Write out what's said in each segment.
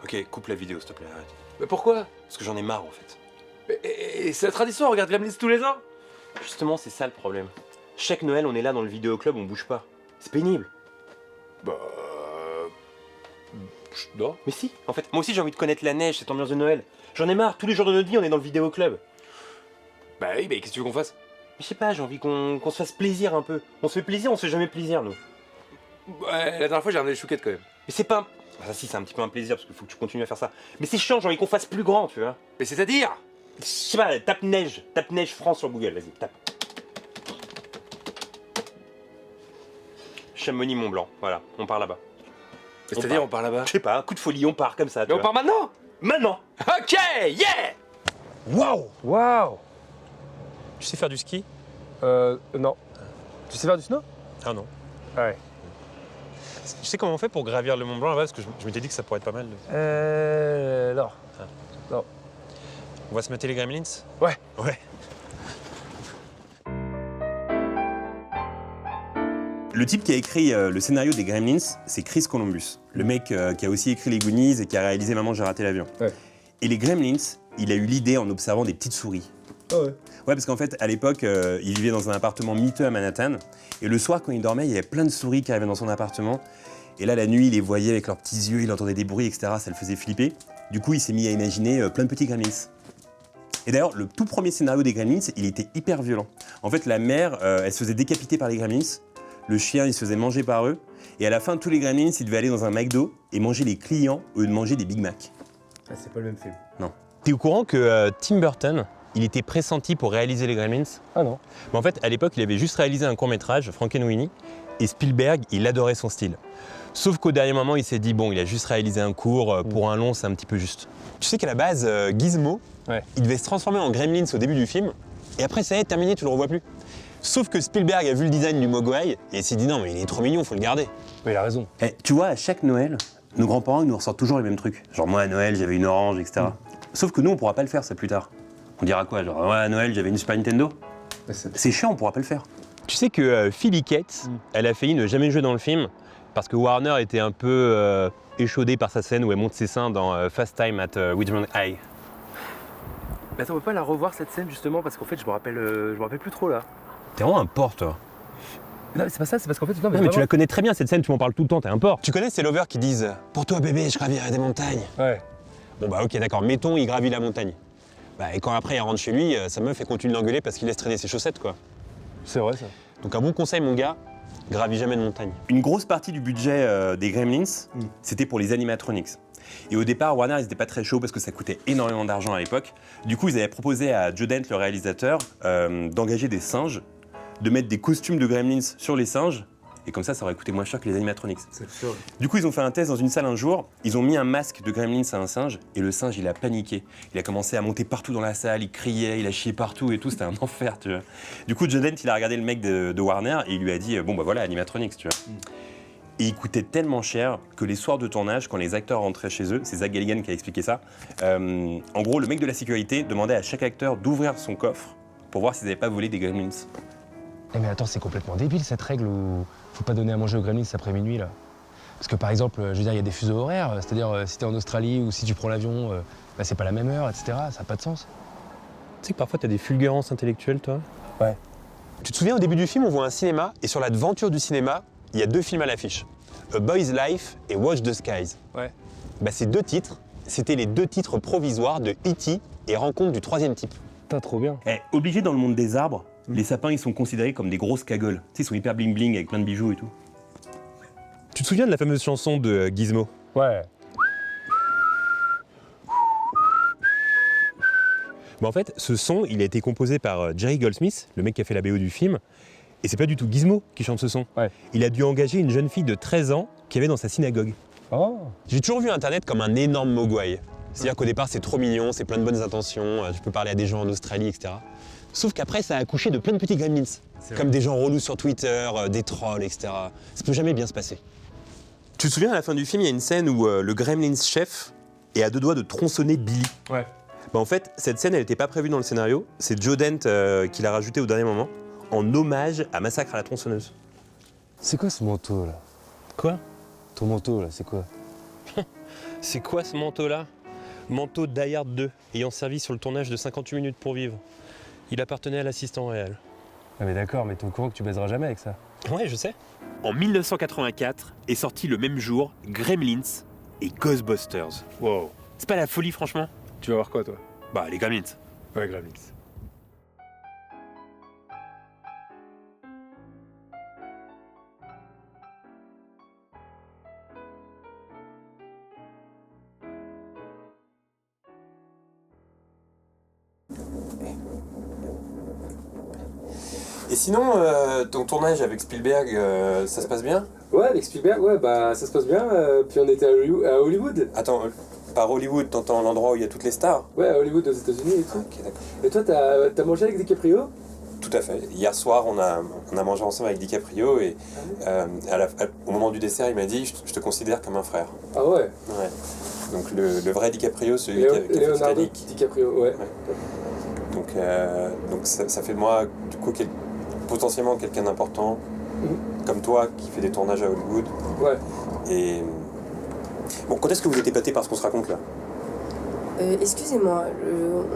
Ok, coupe la vidéo, s'il te plaît, arrête. Mais pourquoi? Parce que j'en ai marre, en fait. Et c'est la tradition, on regarde Gremlins tous les ans. Justement, c'est ça le problème. Chaque Noël, on est là dans le vidéoclub, on bouge pas. C'est pénible. Bah... Non. Mais si, en fait, moi aussi j'ai envie de connaître la neige, cette ambiance de Noël. J'en ai marre, tous les jours de notre vie, on est dans le vidéoclub. Bah oui, mais qu'est-ce que tu veux qu'on fasse? Mais je sais pas, j'ai envie qu'on se fasse plaisir un peu. On se fait plaisir, on se fait jamais plaisir, nous. Ouais, la dernière fois j'ai ramené les chouquettes quand même. Mais c'est pas... Ah si, c'est un petit peu un plaisir, parce qu'il faut que tu continues à faire ça. Mais c'est chiant, j'ai envie qu'on fasse plus grand, tu vois. Mais c'est-à-dire? Je sais pas, tape neige France sur Google, vas-y, tape. Chamonix-Mont-Blanc, voilà, on part là-bas. C'est-à-dire on part là-bas? Je sais pas, un coup de folie, on part comme ça. Mais on part maintenant? Maintenant. Ok, yeah! Waouh! Waouh! Tu sais faire du ski? Non. Tu sais faire du snow? Ah non. Ouais. Tu sais comment on fait pour gravir le Mont Blanc là-bas? Parce que je m'étais dit que ça pourrait être pas mal. De... Non. Non. On va se mater les Gremlins? Ouais. Ouais. Le type qui a écrit le scénario des Gremlins, c'est Chris Columbus, le mec qui a aussi écrit les Goonies et qui a réalisé Maman, j'ai raté l'avion. Ouais. Et les Gremlins, il a eu l'idée en observant des petites souris. Ah ouais. Ouais, parce qu'en fait, à l'époque, il vivait dans un appartement miteux à Manhattan. Et le soir, quand il dormait, il y avait plein de souris qui arrivaient dans son appartement. Et là, la nuit, il les voyait avec leurs petits yeux, il entendait des bruits, etc. Ça le faisait flipper. Du coup, il s'est mis à imaginer plein de petits Gremlins. Et d'ailleurs, le tout premier scénario des Gremlins, il était hyper violent. En fait, la mère, elle se faisait décapiter par les Gremlins. Le chien, il se faisait manger par eux. Et à la fin, tous les Gremlins, ils devaient aller dans un McDo et manger les clients au lieu de manger des Big Mac. Ah, c'est pas le même film. Non. T'es au courant que Tim Burton, il était pressenti pour réaliser les Gremlins? Ah non. Mais en fait, à l'époque, il avait juste réalisé un court-métrage, Frankenweenie, et Spielberg, il adorait son style. Sauf qu'au dernier moment, il s'est dit, bon, il a juste réalisé un court, pour un long, c'est un petit peu juste. Tu sais qu'à la base, Gizmo, Ouais. il devait se transformer en Gremlins au début du film, et après, ça y est, terminé, tu le revois plus. Sauf que Spielberg a vu le design du Mogwai, et il s'est dit, non, mais il est trop mignon, faut le garder. Mais il a raison. Eh, tu vois, à chaque Noël, nos grands-parents ils nous ressortent toujours les mêmes trucs. Genre moi à Noël j'avais une orange, etc. Sauf que nous on pourra pas le faire ça plus tard. On dira quoi? Genre ouais, à Noël j'avais une Super Nintendo. C'est chiant, on pourra pas le faire. Tu sais que Philly Cates, elle a failli ne jamais jouer dans le film, parce que Warner était un peu échaudé par sa scène où elle monte ses seins dans Fast Time at Ridgemont High. Mais attends, on peut pas la revoir cette scène justement parce qu'en fait je me rappelle plus trop là. T'es vraiment un porc toi. Non mais c'est pas ça, c'est parce qu'en fait Non, mais tu la connais très bien cette scène, tu m'en parles tout le temps, t'es un porc. Tu connais ces lovers qui disent « Pour toi bébé, je gravirai des montagnes ». Ouais. Bon bah ok d'accord, mettons il gravit la montagne. Bah et quand après il rentre chez lui, sa meuf elle continue de l'engueuler parce qu'il laisse traîner ses chaussettes quoi. C'est vrai ça. Donc un bon conseil mon gars, gravis jamais de montagne. Une grosse partie du budget des Gremlins, c'était pour les animatronics. Et au départ, Warner, ils n'étaient pas très chauds parce que ça coûtait énormément d'argent à l'époque. Du coup, ils avaient proposé à Joe Dante, le réalisateur, d'engager des singes, de mettre des costumes de Gremlins sur les singes, et comme ça aurait coûté moins cher que les animatronics. C'est sûr. Du coup, ils ont fait un test dans une salle un jour, ils ont mis un masque de Gremlins à un singe, et le singe, il a paniqué. Il a commencé à monter partout dans la salle, il criait, il a chié partout et tout, c'était un enfer, tu vois. Du coup, Joe Dante, il a regardé le mec de Warner, et il lui a dit, bon bah voilà, animatronics, tu vois. Et il coûtait tellement cher que les soirs de tournage, quand les acteurs rentraient chez eux, c'est Zach Galligan qui a expliqué ça, en gros, le mec de la sécurité demandait à chaque acteur d'ouvrir son coffre pour voir s'ils n'avaient pas volé des Gremlins. Eh mais attends, c'est complètement débile cette règle où faut pas donner à manger aux Gremlins après minuit là. Parce que par exemple, je veux dire, il y a des fuseaux horaires, c'est-à-dire si t'es en Australie ou si tu prends l'avion, bah, c'est pas la même heure, etc. Ça n'a pas de sens. Tu sais que parfois t'as des fulgurances intellectuelles toi? Ouais. Tu te souviens au début du film, on voit un cinéma, et sur l'aventure du cinéma, il y a deux films à l'affiche. A Boy's Life et Watch the Skies. Ouais. Bah ces deux titres, c'était les deux titres provisoires de E.T. et Rencontre du troisième type. Putain, trop bien. Eh, obligé dans le monde des arbres, les sapins, ils sont considérés comme des grosses cagoles. Tu sais, ils sont hyper bling-bling avec plein de bijoux et tout. Tu te souviens de la fameuse chanson de Gizmo? Ouais. Bah en fait, ce son, il a été composé par Jerry Goldsmith, le mec qui a fait la BO du film, et c'est pas du tout Gizmo qui chante ce son. Ouais. Il a dû engager une jeune fille de 13 ans qui avait dans sa synagogue. Oh. J'ai toujours vu Internet comme un énorme mogwai. C'est-à-dire qu'au départ, c'est trop mignon, c'est plein de bonnes intentions, tu peux parler à des gens en Australie, etc. Sauf qu'après, ça a accouché de plein de petits gremlins. Comme des gens relous sur Twitter, des trolls, etc. Ça peut jamais bien se passer. Tu te souviens, à la fin du film, il y a une scène où le Gremlins chef est à deux doigts de tronçonner Billy. Ouais. Bah en fait, cette scène, elle n'était pas prévue dans le scénario. C'est Joe Dante qui l'a rajoutée au dernier moment, en hommage à Massacre à la tronçonneuse. C'est quoi ce manteau là? Quoi? Ton manteau, là, c'est quoi? C'est quoi ce manteau-là? Manteau Die Hard 2, ayant servi sur le tournage de 58 minutes pour vivre. Il appartenait à l'assistant réel. Ah mais d'accord, mais t'es au courant que tu baiseras jamais avec ça. Ouais, je sais. En 1984 est sorti le même jour Gremlins et Ghostbusters. Wow. C'est pas la folie, franchement? Tu vas voir quoi, toi? Bah, les Gremlins. Ouais, Gremlins. Et sinon, ton tournage avec Spielberg, ça se passe bien? Ouais, avec Spielberg, ouais, bah ça se passe bien. Puis on était à Hollywood. Attends, par Hollywood, t'entends l'endroit où il y a toutes les stars? Ouais, à Hollywood aux États-Unis et tout. Ok, d'accord. Et toi, t'as mangé avec DiCaprio? Tout à fait. Hier soir, on a mangé ensemble avec DiCaprio et au moment du dessert, il m'a dit je te considère comme un frère. Ah ouais. Ouais. Donc le vrai DiCaprio, celui qui a fait Leonardo Titanic. DiCaprio, ouais. Donc ça fait de moi, du coup, potentiellement quelqu'un d'important, comme toi, qui fait des tournages à Hollywood. Ouais. Et bon, quand est-ce que vous êtes épaté par ce qu'on se raconte là? Excusez-moi,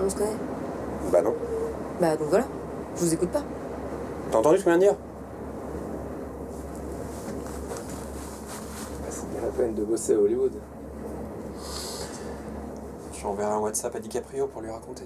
on se connaît? Bah non. Bah donc voilà, je vous écoute pas. T'as entendu ce que je viens de dire? Bah, c'est bien la peine de bosser à Hollywood. J'enverrai un WhatsApp à DiCaprio pour lui raconter.